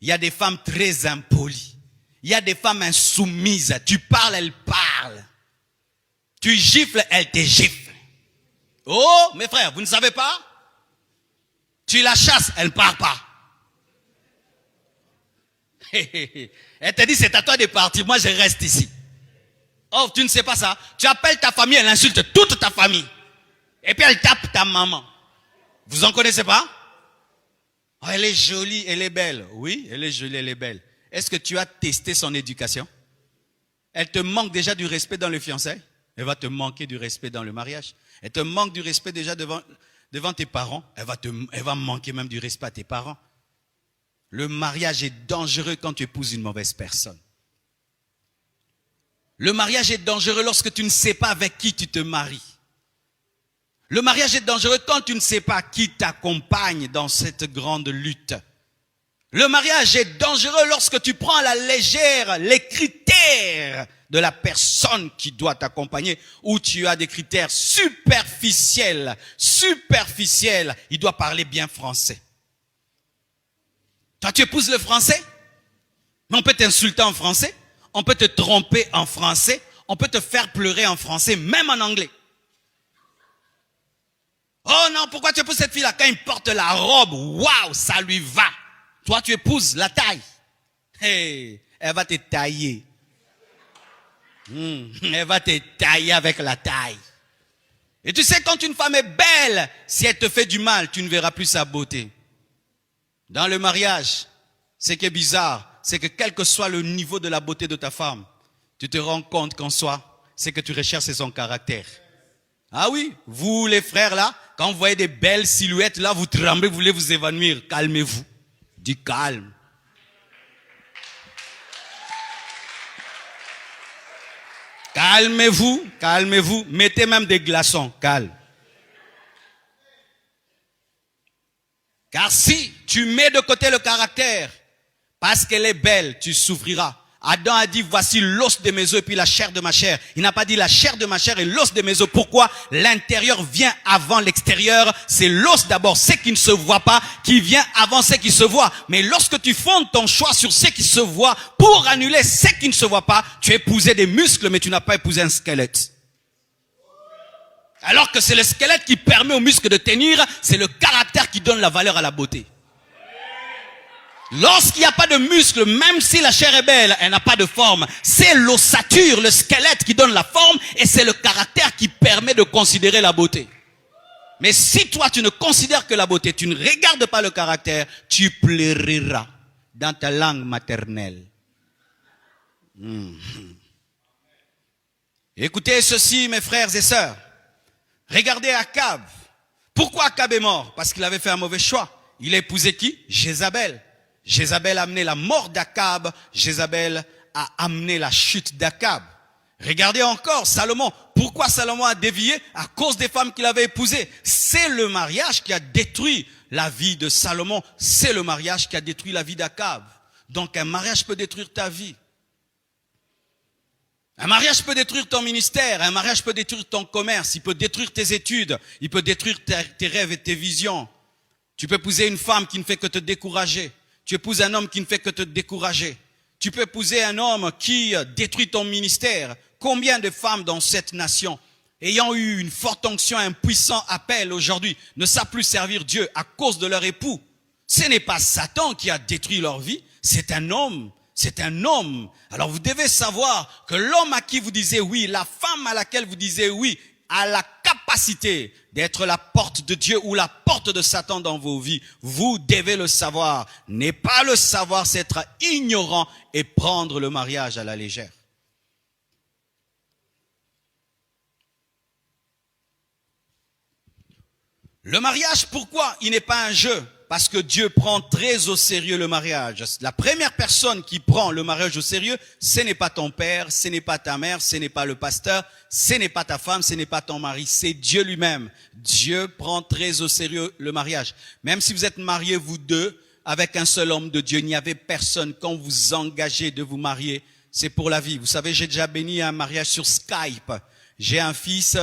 Il y a des femmes très impolies. Il y a des femmes insoumises. Tu parles, elles parlent. Tu gifles, elles te giflent. Oh, mes frères, vous ne savez pas? Tu la chasses, elle ne part pas. Elle te dit, c'est à toi de partir, moi je reste ici. Oh, tu ne sais pas ça? Tu appelles ta famille, elle insulte toute ta famille. Et puis elle tape ta maman. Vous en connaissez pas? Oh, elle est jolie, elle est belle. Oui, elle est jolie, elle est belle. Est-ce que tu as testé son éducation? Elle te manque déjà du respect dans le fiançailles. Elle va te manquer du respect dans le mariage. Elle te manque du respect déjà devant tes parents. Elle va manquer même du respect à tes parents. Le mariage est dangereux quand tu épouses une mauvaise personne. Le mariage est dangereux lorsque tu ne sais pas avec qui tu te maries. Le mariage est dangereux quand tu ne sais pas qui t'accompagne dans cette grande lutte. Le mariage est dangereux lorsque tu prends à la légère les critères de la personne qui doit t'accompagner, ou tu as des critères superficiels. Il doit parler bien français. Toi, tu épouses le français, mais on peut t'insulter en français, on peut te tromper en français, on peut te faire pleurer en français, même en anglais. Oh non, pourquoi tu épouses cette fille-là? Quand il porte la robe, waouh, ça lui va. Toi, tu épouses la taille. Hey, elle va te tailler. Elle va te tailler avec la taille. Et tu sais, quand une femme est belle, si elle te fait du mal, tu ne verras plus sa beauté. Dans le mariage, ce qui est bizarre, c'est que quel que soit le niveau de la beauté de ta femme, tu te rends compte qu'en soi, c'est que tu recherches son caractère. Ah oui, vous les frères là, quand vous voyez des belles silhouettes là, vous tremblez, vous voulez vous évanouir. Calmez-vous. Du calme. Calmez-vous, calmez-vous. Mettez même des glaçons, calme. Car si tu mets de côté le caractère, parce qu'elle est belle, tu souffriras. Adam a dit, voici l'os de mes os et puis la chair de ma chair. Il n'a pas dit la chair de ma chair et l'os de mes os. Pourquoi? L'intérieur vient avant l'extérieur. C'est l'os d'abord, ce qui ne se voit pas, qui vient avant ce qui se voit. Mais lorsque tu fondes ton choix sur ce qui se voit, pour annuler ce qui ne se voit pas, tu as épousé des muscles, mais tu n'as pas épousé un squelette. Alors que c'est le squelette qui permet aux muscles de tenir, c'est le caractère qui donne la valeur à la beauté. Lorsqu'il n'y a pas de muscles, même si la chair est belle, elle n'a pas de forme. C'est l'ossature, le squelette qui donne la forme, et c'est le caractère qui permet de considérer la beauté. Mais si toi tu ne considères que la beauté, tu ne regardes pas le caractère, tu pleureras dans ta langue maternelle. Écoutez ceci, mes frères et sœurs. Regardez Akab. Pourquoi Akab est mort? Parce qu'il avait fait un mauvais choix. Il a épousé qui? Jézabel. Jézabel a amené la mort d'Akab. Jézabel a amené la chute d'Akab. Regardez encore Salomon. Pourquoi Salomon a dévié? À cause des femmes qu'il avait épousées. C'est le mariage qui a détruit la vie de Salomon. C'est le mariage qui a détruit la vie d'Akab. Donc un mariage peut détruire ta vie. Un mariage peut détruire ton ministère, un mariage peut détruire ton commerce, il peut détruire tes études, il peut détruire tes rêves et tes visions. Tu peux épouser une femme qui ne fait que te décourager. Tu épouses un homme qui ne fait que te décourager. Tu peux épouser un homme qui détruit ton ministère. Combien de femmes dans cette nation, ayant eu une forte onction, un puissant appel aujourd'hui, ne savent plus servir Dieu à cause de leur époux? Ce n'est pas Satan qui a détruit leur vie, c'est un homme. C'est un homme. Alors vous devez savoir que l'homme à qui vous disiez oui, la femme à laquelle vous disiez oui, a la capacité d'être la porte de Dieu ou la porte de Satan dans vos vies. Vous devez le savoir. Ne pas le savoir, c'est être ignorant et prendre le mariage à la légère. Le mariage, pourquoi il n'est pas un jeu? Parce que Dieu prend très au sérieux le mariage. La première personne qui prend le mariage au sérieux, ce n'est pas ton père, ce n'est pas ta mère, ce n'est pas le pasteur, ce n'est pas ta femme, ce n'est pas ton mari, c'est Dieu lui-même. Dieu prend très au sérieux le mariage. Même si vous êtes mariés, vous deux, avec un seul homme de Dieu, il n'y avait personne. Quand vous engagez de vous marier, c'est pour la vie. Vous savez, j'ai déjà béni un mariage sur Skype. J'ai un fils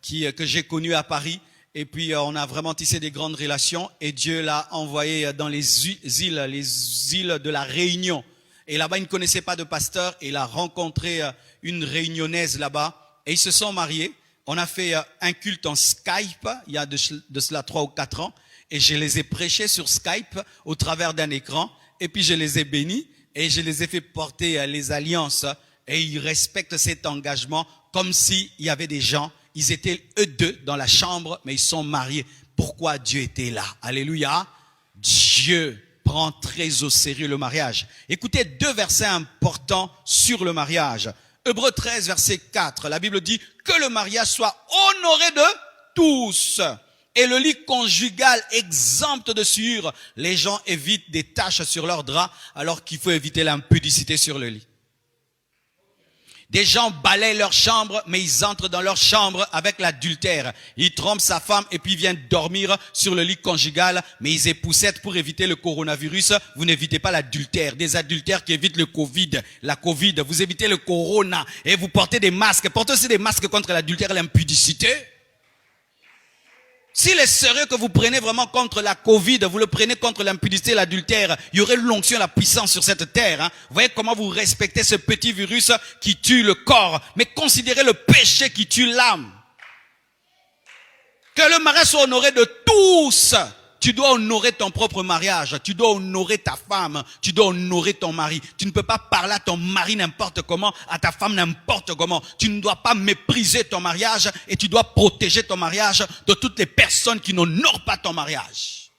que j'ai connu à Paris. Et puis, on a vraiment tissé des grandes relations. Et Dieu l'a envoyé dans les îles de la Réunion. Et là-bas, il ne connaissait pas de pasteur. Et il a rencontré une réunionnaise là-bas. Et ils se sont mariés. On a fait un culte en Skype, il y a de cela 3 ou 4 ans. Et je les ai prêchés sur Skype au travers d'un écran. Et puis, je les ai bénis. Et je les ai fait porter les alliances. Et ils respectent cet engagement comme s'il y avait des gens. Ils étaient eux deux dans la chambre, mais ils sont mariés. Pourquoi Dieu était là? Alléluia. Dieu prend très au sérieux le mariage. Écoutez 2 versets importants sur le mariage. Hébreux 13, verset 4. La Bible dit que le mariage soit honoré de tous. Et le lit conjugal exempt de souillure. Les gens évitent des taches sur leurs draps alors qu'il faut éviter l'impudicité sur le lit. Des gens balayent leur chambre, mais ils entrent dans leur chambre avec l'adultère. Ils trompent sa femme et puis ils viennent dormir sur le lit conjugal, mais ils épousettent pour éviter le coronavirus. Vous n'évitez pas l'adultère. Des adultères qui évitent le Covid, la Covid. Vous évitez le corona et vous portez des masques. Portez aussi des masques contre l'adultère et l'impudicité. S'il est sérieux que vous prenez vraiment contre la Covid, vous le prenez contre l'impudicité et l'adultère, il y aurait l'onction et la puissance sur cette terre. Hein. Vous voyez comment vous respectez ce petit virus qui tue le corps, mais considérez le péché qui tue l'âme. Que le mariage soit honoré de tous. Tu dois honorer ton propre mariage, tu dois honorer ta femme, tu dois honorer ton mari. Tu ne peux pas parler à ton mari n'importe comment, à ta femme n'importe comment. Tu ne dois pas mépriser ton mariage et tu dois protéger ton mariage de toutes les personnes qui n'honorent pas ton mariage.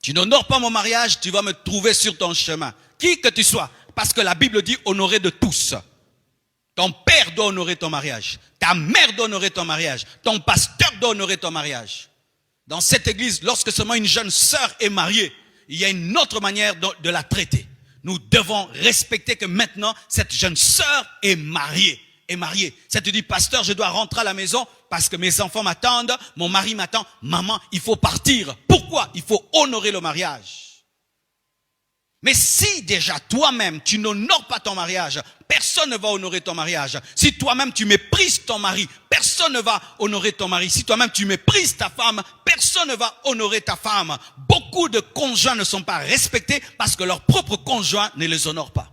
Tu n'honores pas mon mariage, tu vas me trouver sur ton chemin. Qui que tu sois, parce que la Bible dit honorer de tous. Ton père doit honorer ton mariage, ta mère doit honorer ton mariage, ton pasteur doit honorer ton mariage. Dans cette église, lorsque seulement une jeune sœur est mariée, il y a une autre manière de la traiter. Nous devons respecter que maintenant, cette jeune sœur est mariée. Ça te dit, pasteur, je dois rentrer à la maison parce que mes enfants m'attendent, mon mari m'attend. Maman, il faut partir. Pourquoi? Il faut honorer le mariage. Mais si déjà toi-même, tu n'honores pas ton mariage, personne ne va honorer ton mariage. Si toi-même, tu méprises ton mari, personne ne va honorer ton mari. Si toi-même, tu méprises ta femme, personne ne va honorer ta femme. Beaucoup de conjoints ne sont pas respectés parce que leur propre conjoint ne les honore pas.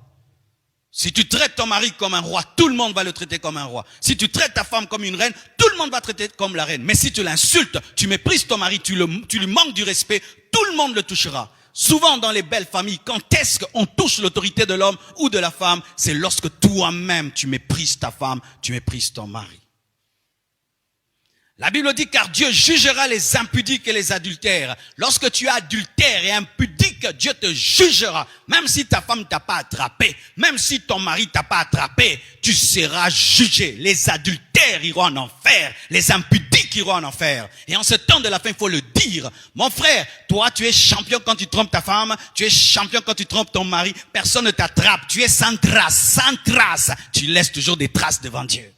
Si tu traites ton mari comme un roi, tout le monde va le traiter comme un roi. Si tu traites ta femme comme une reine, tout le monde va traiter comme la reine. Mais si tu l'insultes, tu méprises ton mari, tu lui manques du respect, tout le monde le touchera. Souvent dans les belles familles, quand est-ce qu'on touche l'autorité de l'homme ou de la femme? C'est lorsque toi-même tu méprises ta femme, tu méprises ton mari. La Bible dit car Dieu jugera les impudiques et les adultères. Lorsque tu es adultère et impudique, Dieu te jugera. Même si ta femme t'a pas attrapé, même si ton mari t'a pas attrapé, tu seras jugé. Les adultères iront en enfer, les impudiques iront en enfer. Et en ce temps de la fin, il faut le dire. Mon frère, toi tu es champion quand tu trompes ta femme, tu es champion quand tu trompes ton mari. Personne ne t'attrape, tu es sans trace. Tu laisses toujours des traces devant Dieu.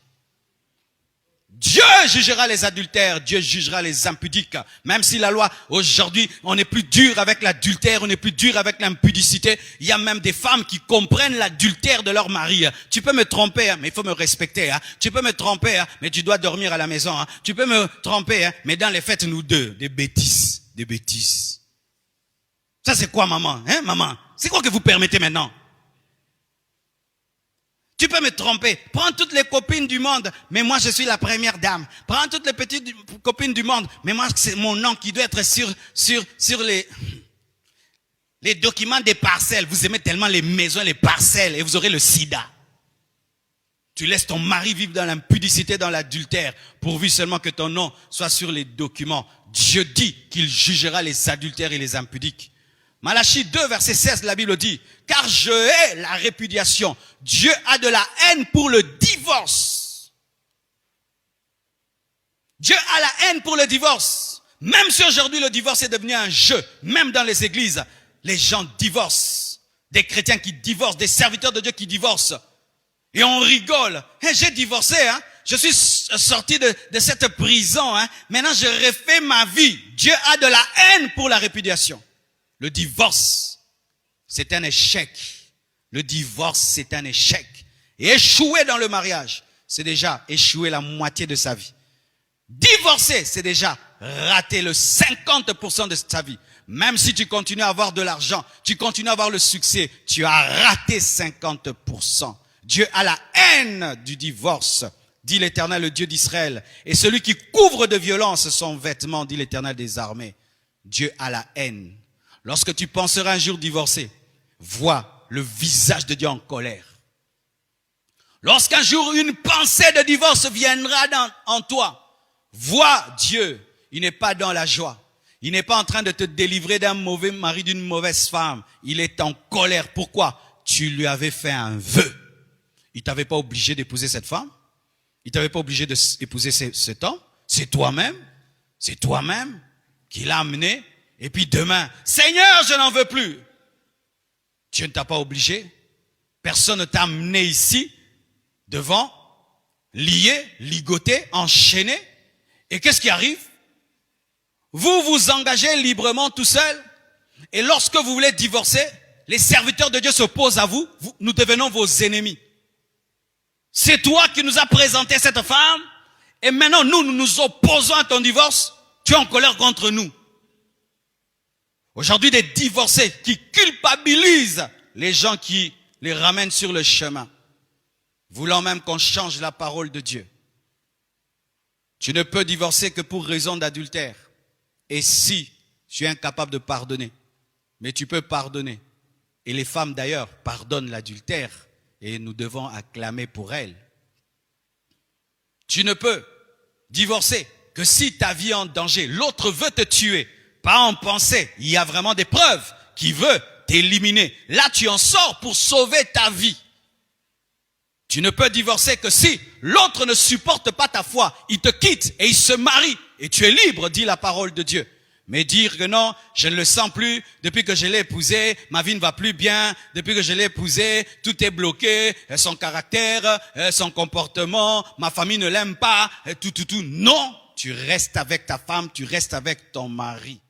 Dieu jugera les adultères, Dieu jugera les impudiques. Même si la loi, aujourd'hui, on est plus dur avec l'adultère, on est plus dur avec l'impudicité. Il y a même des femmes qui comprennent l'adultère de leur mari. Tu peux me tromper, mais il faut me respecter. Tu peux me tromper, mais tu dois dormir à la maison. Tu peux me tromper, mais dans les fêtes, nous deux, des bêtises. Ça c'est quoi, maman? Maman? C'est quoi que vous permettez maintenant? Tu peux me tromper. Prends toutes les copines du monde, mais moi je suis la première dame. Prends toutes les petites copines du monde, mais moi c'est mon nom qui doit être sur les documents des parcelles. Vous aimez tellement les maisons, les parcelles, et vous aurez le sida. Tu laisses ton mari vivre dans l'impudicité, dans l'adultère, pourvu seulement que ton nom soit sur les documents. Dieu dit qu'il jugera les adultères et les impudiques. Malachie 2, verset 16, la Bible dit, car je hais la répudiation. Dieu a de la haine pour le divorce. Dieu a la haine pour le divorce. Même si aujourd'hui le divorce est devenu un jeu, même dans les églises, les gens divorcent. Des chrétiens qui divorcent, des serviteurs de Dieu qui divorcent. Et on rigole. J'ai divorcé, Je suis sorti de cette prison, Maintenant je refais ma vie. Dieu a de la haine pour la répudiation. Le divorce, c'est un échec. Le divorce, c'est un échec. Et échouer dans le mariage, c'est déjà échouer la moitié de sa vie. Divorcer, c'est déjà rater le 50% de ta vie. Même si tu continues à avoir de l'argent, tu continues à avoir le succès, tu as raté 50%. Dieu a la haine du divorce, dit l'Éternel, le Dieu d'Israël. Et celui qui couvre de violence son vêtement, dit l'Éternel des armées. Dieu a la haine. Lorsque tu penseras un jour divorcer, vois le visage de Dieu en colère. Lorsqu'un jour une pensée de divorce viendra en toi, vois Dieu. Il n'est pas dans la joie. Il n'est pas en train de te délivrer d'un mauvais mari, d'une mauvaise femme. Il est en colère. Pourquoi? Tu lui avais fait un vœu. Il t'avait pas obligé d'épouser cette femme. Il t'avait pas obligé d'épouser cet homme. C'est toi-même. C'est toi-même qui l'a amené. Et puis demain, Seigneur, je n'en veux plus. Dieu ne t'a pas obligé. Personne ne t'a amené ici, devant, lié, ligoté, enchaîné. Et qu'est-ce qui arrive? Vous vous engagez librement tout seul. Et lorsque vous voulez divorcer, les serviteurs de Dieu s'opposent à vous. Nous devenons vos ennemis. C'est toi qui nous as présenté cette femme. Et maintenant, nous nous opposons à ton divorce. Tu es en colère contre nous. Aujourd'hui, des divorcés qui culpabilisent les gens qui les ramènent sur le chemin, voulant même qu'on change la parole de Dieu. Tu ne peux divorcer que pour raison d'adultère. Et si tu es incapable de pardonner, mais tu peux pardonner. Et les femmes d'ailleurs pardonnent l'adultère et nous devons acclamer pour elles. Tu ne peux divorcer que si ta vie est en danger. L'autre veut te tuer, pas en pensée. Il y a vraiment des preuves qui veut t'éliminer. Là, tu en sors pour sauver ta vie. Tu ne peux divorcer que si l'autre ne supporte pas ta foi. Il te quitte et il se marie. Et tu es libre, dit la parole de Dieu. Mais dire que non, je ne le sens plus, depuis que je l'ai épousé, ma vie ne va plus bien, depuis que je l'ai épousé, tout est bloqué, son caractère, son comportement, ma famille ne l'aime pas, tout. Non, tu restes avec ta femme, tu restes avec ton mari.